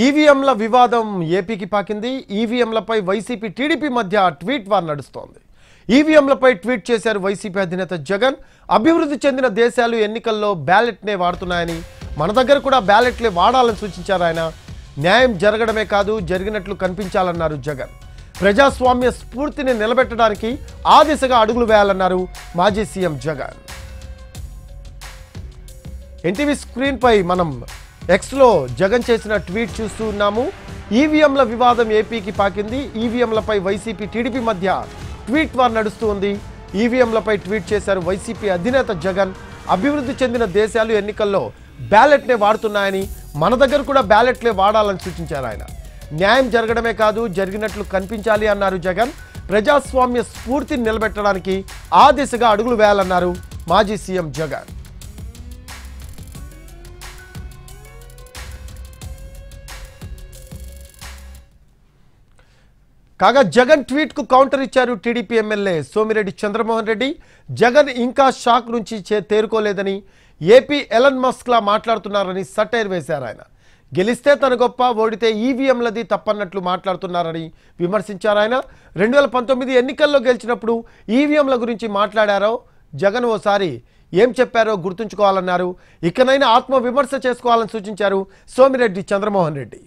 ఈవీఎంల వివాదం ఏపీకి పాకింది. ఈవీఎంలపై వైసీపీ టీడీపీ మధ్య ట్వీట్ వార్ నడుస్తోంది. ఈవీఎంలపై ట్వీట్ చేశారు వైసీపీ అధినేత జగన్. అభివృద్ధి చెందిన దేశాలు ఎన్నికల్లో బ్యాలెట్నే వాడుతున్నాయని, మన దగ్గర కూడా బ్యాలెట్లే వాడాలని సూచించారు ఆయన. న్యాయం జరగడమే కాదు, జరిగినట్లు కనిపించాలన్నారు జగన్. ప్రజాస్వామ్య స్ఫూర్తిని నిలబెట్టడానికి ఆ దిశగా అడుగులు వేయాలన్నారు మాజీ సీఎం జగన్. ఎన్టీవీ స్క్రీన్ పై మనం ఎక్స్లో జగన్ చేసిన ట్వీట్ చూస్తూ ఉన్నాము. ఈవీఎంల వివాదం ఏపీకి పాకింది. ఈవీఎంలపై వైసీపీ టీడీపీ మధ్య ట్వీట్ వార్ నడుస్తూ ఉంది. ఈవీఎంలపై ట్వీట్ చేశారు వైసీపీ అధినేత జగన్. అభివృద్ధి చెందిన దేశాలు ఎన్నికల్లో బ్యాలెట్నే వాడుతున్నాయని, మన దగ్గర కూడా బ్యాలెట్లే వాడాలని సూచించారు ఆయన. న్యాయం జరగడమే కాదు, జరిగినట్లు కనిపించాలి అన్నారు జగన్. ప్రజాస్వామ్య స్ఫూర్తిని నిలబెట్టడానికి ఆ దిశగా అడుగులు వేయాలన్నారు మాజీ సీఎం జగన్. కాగా జగన్ ట్వీట్ కు కౌంటర్ ఇచ్చారు టీడీపీ ఎమ్మెల్యే సోమిరెడ్డి చంద్రమోహన్ రెడ్డి. జగన్ ఇంకా షాక్ నుంచి తేరుకోలేదని, ఏపీ ఎలన్ మస్క్ లా మాట్లాడుతున్నారని సటైర్ వేశారు ఆయన. గెలిస్తే తన గొప్ప, ఓడితే ఈవీఎంలది తప్పన్నట్లు మాట్లాడుతున్నారని విమర్శించారు ఆయన. 2019 ఎన్నికల్లో గెలిచినప్పుడు ఈవీఎంల గురించి మాట్లాడారో జగన్ ఓసారి ఏం చెప్పారో గుర్తుంచుకోవాలన్నారు. ఇకనైనా ఆత్మ విమర్శ చేసుకోవాలని సూచించారు సోమిరెడ్డి చంద్రమోహన్ రెడ్డి.